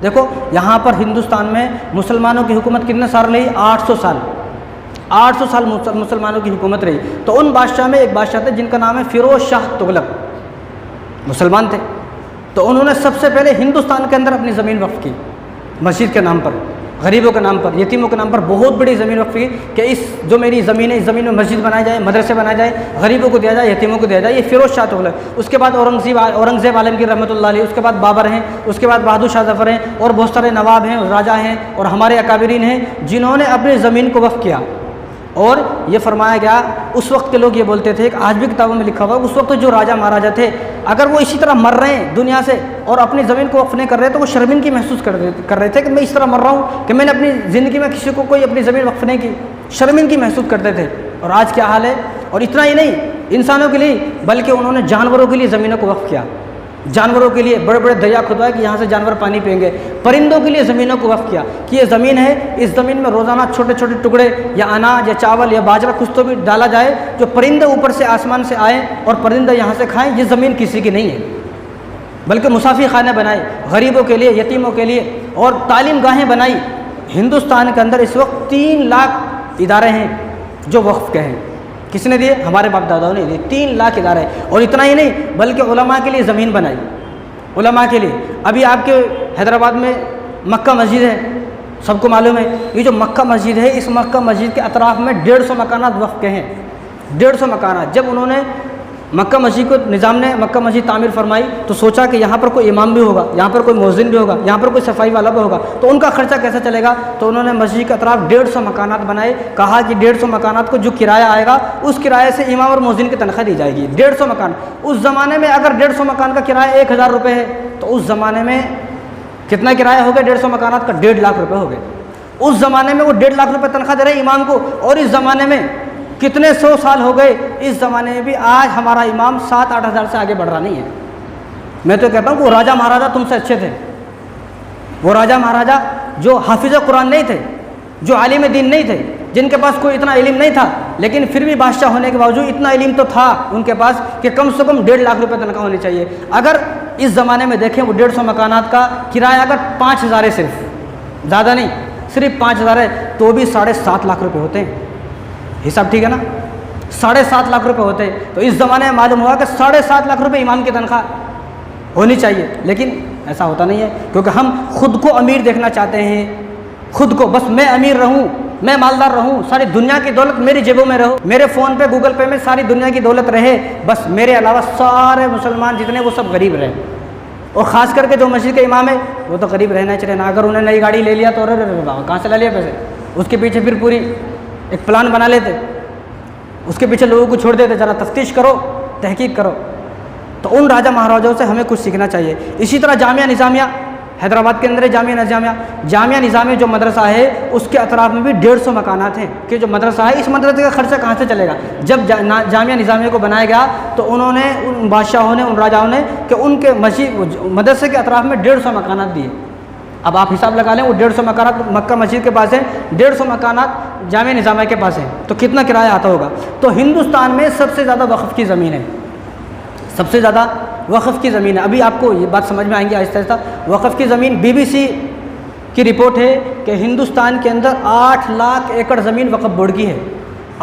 دیکھو یہاں پر ہندوستان میں مسلمانوں کی حکومت کتنے سال رہی؟ 800 سال 800 سال مسلمانوں کی حکومت رہی. تو ان بادشاہ میں ایک بادشاہ تھے جن کا نام ہے فیروز شاہ تغلق، مسلمان تھے. تو انہوں نے سب سے پہلے ہندوستان کے اندر اپنی زمین وقف کی، مسجد کے نام پر، غریبوں کے نام پر، یتیموں کے نام پر بہت بڑی زمین وقف کی کہ اس جو میری زمین ہے اس زمین میں مسجد بنایا جائے، مدرسے بنائے جائے، غریبوں کو دیا جائے، یتیموں کو دیا جائے. یہ فیروز شاہ تغلق. اس کے بعد اورنگزیب عالمگیر رحمۃ اللہ علیہ، اس کے بعد بابر ہیں، اس کے بعد بہادر شاہ ظفر ہیں، اور بہت سارے نواب ہیں، راجا ہیں، اور ہمارے اکابرین ہیں جنہوں نے اپنی زمین کو وقف کیا. اور یہ فرمایا گیا، اس وقت کے لوگ یہ بولتے تھے کہ آج بھی کتابوں میں لکھا ہوا اس وقت جو راجا مہاراجا تھے اگر وہ اسی طرح مر رہے ہیں دنیا سے اور اپنی زمین کو وقف نہیں کر رہے تو وہ شرمندگی محسوس کر رہے تھے کہ میں اس طرح مر رہا ہوں کہ میں نے اپنی زندگی میں کسی کو کوئی اپنی زمین وقف نہیں کی، شرمندگی محسوس کرتے تھے. اور آج کیا حال ہے؟ اور اتنا ہی نہیں انسانوں کے لیے بلکہ انہوں نے جانوروں کے لیے زمینوں کو وقف کیا. جانوروں کے لیے بڑے بڑے دریا کھدوائے کہ یہاں سے جانور پانی پئیں گے. پرندوں کے لیے زمینوں کو وقف کیا کہ یہ زمین ہے، اس زمین میں روزانہ چھوٹے چھوٹے ٹکڑے یا اناج یا چاول یا باجرہ کچھ تو بھی ڈالا جائے جو پرندے اوپر سے آسمان سے آئیں اور پرندے یہاں سے کھائیں. یہ زمین کسی کی نہیں ہے بلکہ مسافر خانے بنائے غریبوں کے لیے، یتیموں کے لیے، اور تعلیم گاہیں بنائی. ہندوستان کے اندر اس وقت 3 لاکھ ادارے ہیں جو وقف کے ہیں. کس نے دیے؟ ہمارے باپ داداؤں نے دیے. 3 لاکھ ادارے. اور اتنا ہی نہیں بلکہ علماء کے لیے زمین بنائی، علماء کے لیے. ابھی آپ کے حیدرآباد میں مکہ مسجد ہے، سب کو معلوم ہے. یہ جو مکہ مسجد ہے اس مکہ مسجد کے اطراف میں 150 مکانات وقف کے ہیں. 150 مکانات. جب انہوں نے مکہ مسجد کو نظام نے مکہ مسجد تعمیر فرمائی تو سوچا کہ یہاں پر کوئی امام بھی ہوگا، یہاں پر کوئی مؤذن بھی ہوگا، یہاں پر کوئی صفائی والا بھی ہوگا، تو ان کا خرچہ کیسے چلے گا؟ تو انہوں نے مسجد کے اطراف 150 مکانات بنائے. کہا کہ 150 مکانات کو جو کرایہ آئے گا اس کرایے سے امام اور مؤذن کی تنخواہ دی جائے گی. 150 مکان. اس زمانے میں اگر 150 مکان کا کرایہ 1000 روپے ہے تو اس زمانے میں کتنا کرایہ ہو گیا 150 مکانات کا؟ 1.5 لاکھ روپے ہو گئے. اس زمانے میں وہ 1.5 لاکھ روپے تنخواہ دے رہے امام کو. اور اس زمانے میں کتنے 100 سال ہو گئے، اس زمانے میں بھی آج ہمارا امام 7-8 ہزار سے آگے بڑھ رہا نہیں ہے. میں تو کہتا ہوں کہ وہ راجہ مہاراجا تم سے اچھے تھے. وہ راجہ مہاراجا جو حافظ قرآن نہیں تھے، جو عالم دین نہیں تھے، جن کے پاس کوئی اتنا علم نہیں تھا لیکن پھر بھی بادشاہ ہونے کے باوجود اتنا علم تو تھا ان کے پاس کہ کم سے کم 1.5 لاکھ روپے تنخواہ ہونی چاہیے. اگر اس زمانے میں دیکھیں وہ 150 مکانات کا کرایہ اگر 5000 ہے، صرف زیادہ نہیں، صرف 5000 ہے تو بھی 7.5 لاکھ روپے ہوتے ہیں. حساب ٹھیک ہے نا؟ 7.5 لاکھ روپے ہوتے ہیں. تو اس زمانے میں معلوم ہوا کہ 7.5 لاکھ روپے امام کی تنخواہ ہونی چاہیے. لیکن ایسا ہوتا نہیں ہے کیونکہ ہم خود کو امیر دیکھنا چاہتے ہیں. خود کو بس میں امیر رہوں، میں مالدار رہوں، ساری دنیا کی دولت میری جیبوں میں رہو، میرے فون پہ گوگل پے میں ساری دنیا کی دولت رہے، بس میرے علاوہ سارے مسلمان جتنے وہ سب غریب رہے. اور خاص کر کے جو مسجد کے امام ہے وہ تو غریب رہنا چاہیے نا. اگر انہیں نئی گاڑی لے لیا تو کہاں سے لے لیا پیسے؟ اس کے پیچھے پھر پوری ایک پلان بنا لیتے، اس کے پیچھے لوگوں کو چھوڑ دیتے ذرا تفتیش کرو، تحقیق کرو. تو ان راجہ مہاراجاؤں سے ہمیں کچھ سیکھنا چاہیے. اسی طرح جامعہ نظامیہ حیدرآباد کے اندر ہے. جامعہ نظامیہ جو مدرسہ ہے اس کے اطراف میں بھی 150 مکانات ہیں کہ جو مدرسہ ہے اس مدرسے کا خرچہ کہاں سے چلے گا؟ جب جامعہ نظامیہ کو بنایا گیا تو انہوں نے ان بادشاہوں نے، ان راجاؤں نے کہ ان کے مدرسے کے اطراف میں 150 مکانات دیے. اب آپ حساب لگا لیں وہ 150 مکانات مکہ مسجد کے پاس ہیں، 150 مکانات جامعہ نظامیہ کے پاس ہیں تو کتنا کرایہ آتا ہوگا؟ تو ہندوستان میں سب سے زیادہ وقف کی زمین ہے، سب سے زیادہ وقف کی زمین ہے. ابھی آپ کو یہ بات سمجھ میں آئیں گی آہستہ آہستہ. وقف کی زمین BBC کی رپورٹ ہے کہ ہندوستان کے اندر 8 لاکھ ایکڑ زمین وقف بورڈ کی ہے.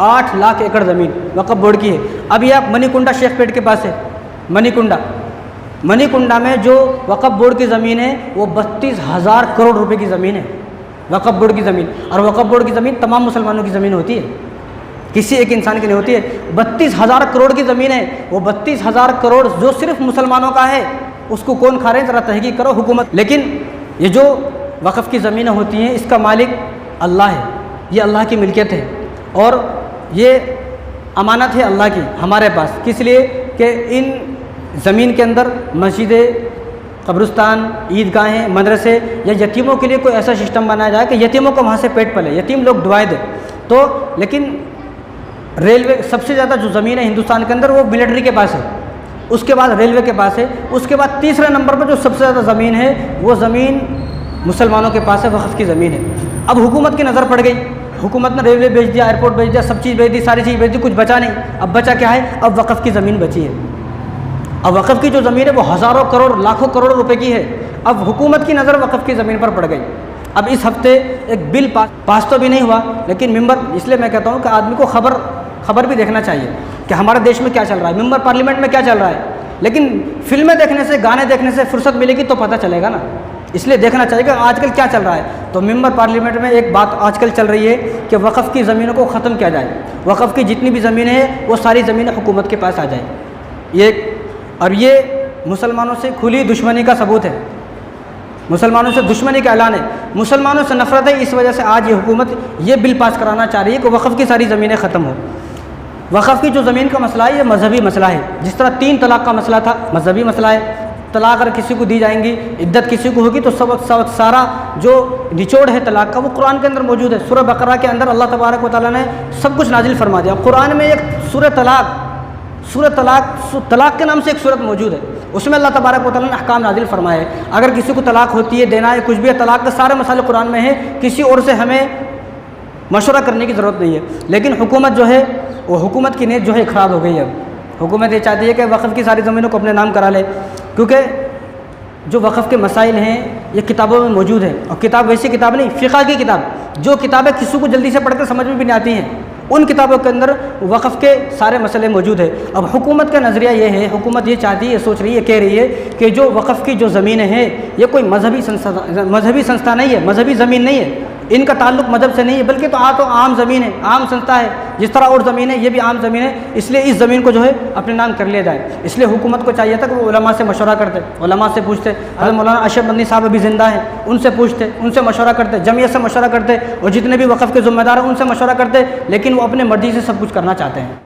8 لاکھ ایکڑ زمین وقف بورڈ کی ہے. ابھی آپ منی کنڈا شیخ پیٹ کے پاس ہے، منی کنڈا میں جو وقف بورڈ کی زمین ہے وہ 32,000 کروڑ روپے کی زمین ہے، وقف بورڈ کی زمین. اور وقف بورڈ کی زمین تمام مسلمانوں کی زمین ہوتی ہے، کسی ایک انسان کی نہیں ہوتی ہے. 32,000 کروڑ کی زمین ہے. وہ 32,000 کروڑ جو صرف مسلمانوں کا ہے اس کو کون کھا رہے ہیں؟ ذرا تحقیق کرو حکومت. لیکن یہ جو وقف کی زمینیں ہوتی ہیں اس کا مالک اللہ ہے، یہ اللہ کی ملکیت ہے اور یہ امانت ہے اللہ کی ہمارے پاس. کس لیے کہ ان زمین کے اندر مسجدیں، قبرستان، عیدگاہیں، مدرسے یا یتیموں کے لیے کوئی ایسا سسٹم بنایا جائے کہ یتیموں کو وہاں سے پیٹ پلے، یتیم لوگ دعائیں دیں. تو لیکن ریلوے سب سے زیادہ جو زمین ہے ہندوستان کے اندر وہ ملٹری کے پاس ہے، اس کے بعد ریلوے کے پاس ہے، اس کے بعد تیسرے نمبر پر جو سب سے زیادہ زمین ہے وہ زمین مسلمانوں کے پاس ہے، وقف کی زمین ہے. اب حکومت کی نظر پڑ گئی، حکومت نے ریلوے بیچ دیا، ایئرپورٹ بیچ دیا، سب چیز بیچ دی، ساری چیز بیچ دی، کچھ بچا نہیں. اب بچا کیا ہے؟ اب وقف کی زمین بچی ہے. اب وقف کی جو زمین ہے وہ ہزاروں کروڑ، لاکھوں کروڑ روپے کی ہے. اب حکومت کی نظر وقف کی زمین پر پڑ گئی. اب اس ہفتے ایک بل پاس تو بھی نہیں ہوا، لیکن ممبر، اس لیے میں کہتا ہوں کہ آدمی کو خبر بھی دیکھنا چاہیے کہ ہمارے دیش میں کیا چل رہا ہے، ممبر پارلیمنٹ میں کیا چل رہا ہے. لیکن فلمیں دیکھنے سے، گانے دیکھنے سے فرصت ملے گی تو پتہ چلے گا نا. اس لیے دیکھنا چاہیے کہ آج کل کیا چل رہا ہے. تو ممبر پارلیمنٹ میں ایک بات آج کل چل رہی ہے کہ وقف کی زمینوں کو ختم کیا جائے، وقف کی جتنی بھی زمینیں ہیں وہ ساری زمینیں حکومت کے پاس آ جائیں. یہ مسلمانوں سے کھلی دشمنی کا ثبوت ہے، مسلمانوں سے دشمنی کا اعلان ہے، مسلمانوں سے نفرت ہے. اس وجہ سے آج یہ حکومت یہ بل پاس کرانا چاہ رہی ہے کہ وقف کی ساری زمینیں ختم ہوں. وقف کی جو زمین کا مسئلہ ہے یہ مذہبی مسئلہ ہے. جس طرح 3 طلاق کا مسئلہ تھا، مذہبی مسئلہ ہے. طلاق اگر کسی کو دی جائیں گی، عدت کسی کو ہوگی، تو سارا جو نچوڑ ہے طلاق کا وہ قرآن کے اندر موجود ہے. سورہ بقرہ کے اندر اللہ تبارک و تعالیٰ نے سب کچھ نازل فرما دیا. قرآن میں ایک سورہ طلاق کے نام سے ایک سورت موجود ہے، اس میں اللہ تبارک و تعالیٰ نے احکام نازل فرمائے ہیں. اگر کسی کو طلاق ہوتی ہے، دینا ہے، کچھ بھی ہے، طلاق کے سارے مسائل قرآن میں ہیں. کسی اور سے ہمیں مشورہ کرنے کی ضرورت نہیں ہے. لیکن حکومت جو ہے وہ حکومت کی نیت جو ہے خراب ہو گئی ہے. حکومت یہ چاہتی ہے کہ وقف کی ساری زمینوں کو اپنے نام کرا لے، کیونکہ جو وقف کے مسائل ہیں یہ کتابوں میں موجود ہے. اور کتاب ویسی کتاب نہیں، فقہ کی کتاب، جو کتابیں کسی کو جلدی سے پڑھ کر سمجھ میں بھی نہیں آتی ہیں، ان کتابوں کے اندر وقف کے سارے مسئلے موجود ہیں. اب حکومت کا نظریہ یہ ہے، حکومت یہ چاہتی ہے، یہ سوچ رہی ہے، کہہ رہی ہے کہ جو وقف کی جو زمینیں ہیں یہ کوئی مذہبی سنستھا نہیں ہے، مذہبی زمین نہیں ہے، ان کا تعلق مذہب سے نہیں ہے، بلکہ تو عام زمین ہے، عام سنستھا ہے. جس طرح اور زمین ہے یہ بھی عام زمین ہے، اس لیے اس زمین کو جو ہے اپنے نام کر لیا جائے. اس لیے حکومت کو چاہیے تھا کہ وہ علماء سے مشورہ کرتے، علماء سے پوچھتے. حضرت مولانا اشرف مدنی صاحب ابھی زندہ ہیں، ان سے پوچھتے، ان سے مشورہ کرتے، جمعیت سے مشورہ کرتے، اور جتنے بھی وقف کے ذمہ دار ہیں ان سے مشورہ کرتے. لیکن وہ اپنے مرضی سے سب کچھ کرنا چاہتے ہیں.